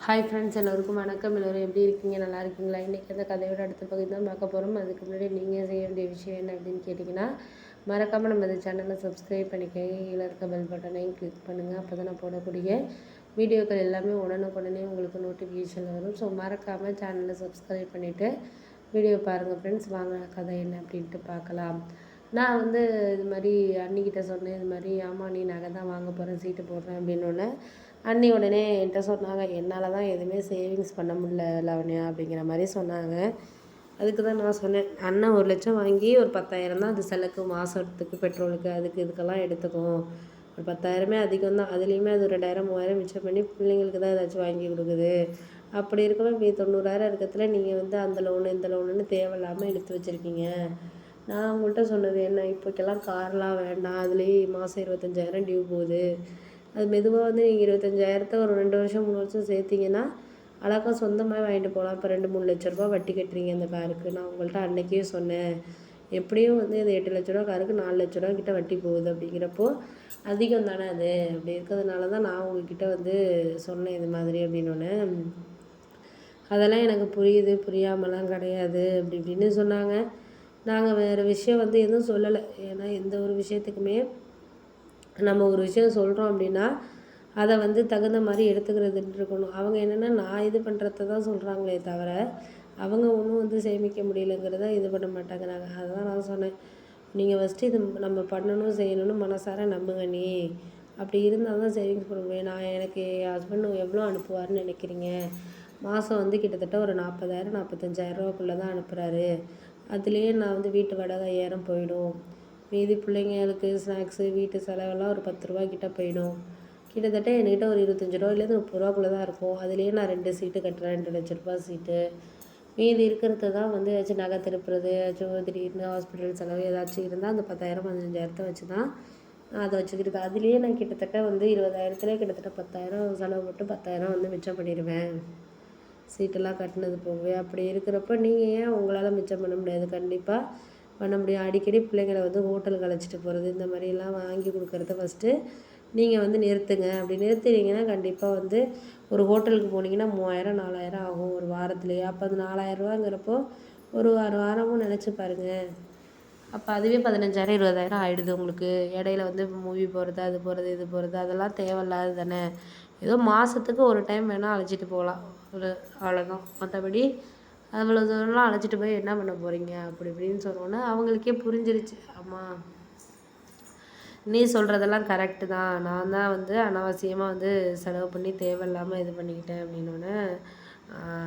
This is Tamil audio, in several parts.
ஹாய் ஃப்ரெண்ட்ஸ், எல்லோருக்கும் வணக்கம். எல்லோரும் எப்படி இருக்கீங்க? நல்லா இருக்கீங்களா? இன்றைக்கி அந்த கதையோட அடுத்த பகுதி தான் பார்க்க போகிறோம். அதுக்கு முன்னாடி நீங்கள் செய்ய வேண்டிய விஷயம் என்ன அப்படின்னு கேட்டிங்கன்னா, மறக்காமல் நம்ம இந்த சேனலை சப்ஸ்கிரைப் பண்ணிக்கோங்க. கீழே இருக்க பெல் பட்டனையும் கிளிக் பண்ணுங்கள். அப்போ தான் நான் போடக்கூடிய வீடியோக்கள் எல்லாமே உடனுக்குடனே உங்களுக்கு நோட்டிஃபிகேஷன் வரும். ஸோ மறக்காமல் சேனலை சப்ஸ்கிரைப் பண்ணிவிட்டு வீடியோ பாருங்கள் ஃப்ரெண்ட்ஸ். வாங்க கதை என்ன அப்படின்ட்டு பார்க்கலாம். நான் இது மாதிரி அண்ணிக்கிட்ட சொன்னேன். இது மாதிரி ஆமாம், நீ நகை தான் வாங்க போகிறேன், சீட்டு போடுறேன் அப்படின்னோடனே அண்ணி உடனே என்கிட்ட சொன்னாங்க, என்னால் தான் எதுவுமே சேவிங்ஸ் பண்ண முடியல லாவண்யா அப்படிங்கிற மாதிரி சொன்னாங்க. அதுக்கு தான் நான் சொன்னேன், அண்ணன் 1,00,000 வாங்கி ஒரு 10,000 தான் அது செலவுக்கு, மாதத்துக்கு பெட்ரோலுக்கு அதுக்கு இதுக்கெல்லாம் எடுத்துக்கும். ஒரு 10,000மே அதிகம் தான். அதுலேயுமே அது 2,000 3,000 மிச்சம் பண்ணி பிள்ளைங்களுக்கு தான் ஏதாச்சும் வாங்கி கொடுக்குது. அப்படி இருக்கணும். இப்போ 90,000 இருக்கிறதுல நீங்கள் அந்த லோனு இந்த லோனுன்னு தேவையில்லாமல் எடுத்து வச்சுருக்கீங்க. நான் உங்கள்கிட்ட சொன்னது என்ன, இப்போக்கெல்லாம் கார்லாம் வேண்டாம், அதுலேயே மாதம் 25,000 டியூ போகுது. அது மெதுவாக நீங்கள் 25,000 ஒரு 2 வருஷம் 3 வருஷம் சேர்த்திங்கன்னா அழகாக சொந்தமாக வாங்கிட்டு போகலாம். இப்போ 2-3 லட்ச ரூபா வட்டி கட்டுறீங்க அந்த காருக்கு. நான் உங்கள்கிட்ட அன்றைக்கே சொன்னேன், எப்படியும் இது 8 லட்ச ரூபா காருக்கு 4 லட்ச ரூபா கிட்ட வட்டி போகுது. அப்படிங்கிறப்போ அதிகம் தானே அது. அப்படி இருக்கிறதுனால தான் நான் உங்ககிட்ட சொன்னேன் இது மாதிரி அப்படின்னோடனே, அதெல்லாம் எனக்கு புரியுது, புரியாமலாம் கிடையாது அப்படி இப்படின்னு சொன்னாங்க. நாங்கள் வேறு விஷயம் எதுவும் சொல்லலை. ஏன்னா எந்த ஒரு விஷயத்துக்குமே நம்ம ஒரு விஷயம் சொல்கிறோம் அப்படின்னா அதை தகுந்த மாதிரி எடுத்துக்கிறதுன்னு இருக்கணும். அவங்க என்னென்னா நான் இது பண்ணுறத தான் சொல்கிறாங்களே தவிர அவங்க ஒன்றும் சேமிக்க முடியலைங்கிறத இது பண்ண மாட்டேங்கிறாங்க. அதுதான் நான் சொன்னேன், நீங்கள் ஃபஸ்ட்டு இது நம்ம பண்ணணும் செய்யணும்னு மனசார நம்புங்க. நீ அப்படி இருந்தால் தான் சேவிங்ஸ் பண்ண முடியும். எனக்கு என் ஹஸ்பண்ட் எவ்வளோ அனுப்புவார்னு நினைக்கிறீங்க? மாதம் கிட்டத்தட்ட ஒரு 40,000 45,000 ரூபாக்குள்ளே தான் அனுப்புகிறாரு. அதுலேயே நான் வீட்டு வாடகை 5,000 போயிடும். மீதி பிள்ளைங்களுக்கு ஸ்நாக்ஸு வீட்டு செலவெல்லாம் ஒரு 10 ரூபா கிட்ட போயிடும். கிட்டத்தட்ட என்கிட்ட ஒரு 25 ரூபாயிலேருந்து 30 ரூபாக்குள்ளே தான் இருக்கும். அதுலேயே நான் 2 சீட்டு கட்டுறேன், 2 லட்ச ரூபா சீட்டு. மீதி இருக்கிறது தான் ஏதாச்சும் நகை திருப்புறது, ஏதாச்சும் திடீர்னு ஹாஸ்பிட்டல் செலவு ஏதாச்சும் இருந்தால் அந்த 10,000 15,000 வச்சு தான் நான் அதை வச்சுக்கிட்டு. அதுலேயே நான் கிட்டத்தட்ட 20,000த்துலேயே கிட்டத்தட்ட 10,000 செலவு போட்டு 10,000 மிச்சம் பண்ணிடுவேன், சீட்டெல்லாம் கட்டினது போகவே. அப்படி இருக்கிறப்ப நீங்கள் ஏன் உங்களால் மிச்சம் பண்ண முடியாது? கண்டிப்பாக பண்ண முடியும். அடிக்கடி பிள்ளைங்களை ஹோட்டலுக்கு அழைச்சிட்டு போகிறது, இந்த மாதிரிலாம் வாங்கி கொடுக்குறத ஃபஸ்ட்டு நீங்கள் நிறுத்துங்க. அப்படி நிறுத்தினீங்கன்னா கண்டிப்பாக ஒரு ஹோட்டலுக்கு போனீங்கன்னா 3,000 4,000 ஆகும் ஒரு வாரத்துலேயே. அப்போ அது 4,000 ரூபாங்கிறப்போ ஒரு 6 வாரமும் நினச்சி பாருங்கள். அப்போ அதுவே 15,000 20,000 ஆகிடுது உங்களுக்கு. இடையில மூவி போகிறது, அது போகிறது, இது போகிறது, அதெல்லாம் தேவையில்லாது தானே. ஏதோ மாதத்துக்கு ஒரு டைம் வேணால் அழைச்சிட்டு போகலாம், அவ்வளோதான். மற்றபடி அவ்வளோ தூரம்லாம் அழைச்சிட்டு போய் என்ன பண்ண போகிறீங்க அப்படி இப்படின்னு சொன்னோன்னே அவங்களுக்கே புரிஞ்சிருச்சு. ஆமாம், நீ சொல்கிறதெல்லாம் கரெக்டு தான், நான் தான் அனாவசியமாக செலவு பண்ணி தேவையில்லாமல் இது பண்ணிக்கிட்டேன் அப்படின்னோடனே,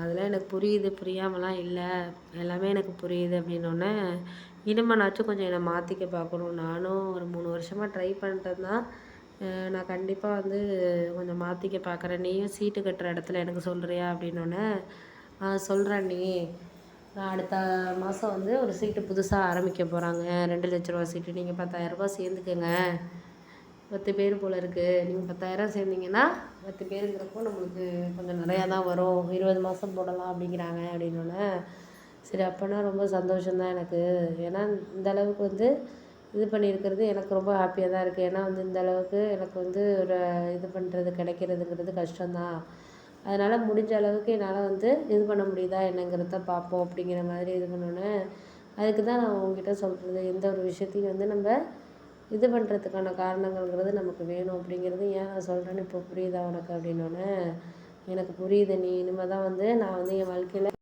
அதெல்லாம் எனக்கு புரியுது, புரியாமலாம் இல்லை, எல்லாமே எனக்கு புரியுது அப்படின்னோடனே, இனிமேனாச்சும் கொஞ்சம் என்னை மாற்றிக்க பார்க்கணும். நானும் ஒரு 3 வருஷமாக ட்ரை பண்ணுறது தான். நான் கண்டிப்பாக கொஞ்சம் மாற்றிக்க பார்க்குறேன். நீயும் சீட்டு கட்டுற இடத்துல எனக்கு சொல்கிறியா அப்படின்னோடனே, சொல்கிறேன் நீ. நான் அடுத்த மாதம் ஒரு சீட்டு புதுசாக ஆரம்பிக்க போகிறாங்க, 2 லட்ச ரூபா சீட்டு. நீங்கள் 10,000 ரூபா சேர்ந்துக்கங்க. 10 பேர் போல் இருக்குது. நீங்கள் 10,000 சேர்ந்திங்கன்னா 10 பேருங்கிறப்போ நம்மளுக்கு கொஞ்சம் நிறையா தான் வரும். 20 மாதம் போடலாம் அப்படிங்கிறாங்க அப்படின்னோடனே, சரி அப்போனா ரொம்ப சந்தோஷம்தான் எனக்கு. ஏன்னா இந்த அளவுக்கு இது பண்ணியிருக்கிறது எனக்கு ரொம்ப ஹாப்பியாக தான் இருக்குது. ஏன்னா இந்த அளவுக்கு எனக்கு ஒரு இது பண்ணுறது கிடைக்கிறதுங்கிறது கஷ்டம்தான். அதனால் முடிஞ்ச அளவுக்கு என்னால் இது பண்ண முடியுதா என்னங்கிறத பார்ப்போம் அப்படிங்கிற மாதிரி இது பண்ணோன்னே, அதுக்கு தான் நான் உங்ககிட்ட சொல்கிறது, எந்த ஒரு விஷயத்தையும் நம்ம இது பண்ணுறதுக்கான காரணங்கள்ங்கிறது நமக்கு வேணும் அப்படிங்கிறது ஏன் நான் சொல்கிறேன்னு இப்போ புரியுதா உனக்கு அப்படின்னோடனே, எனக்கு புரியுது. நீ இனிமேல் தான் நான் என் வாழ்க்கையில்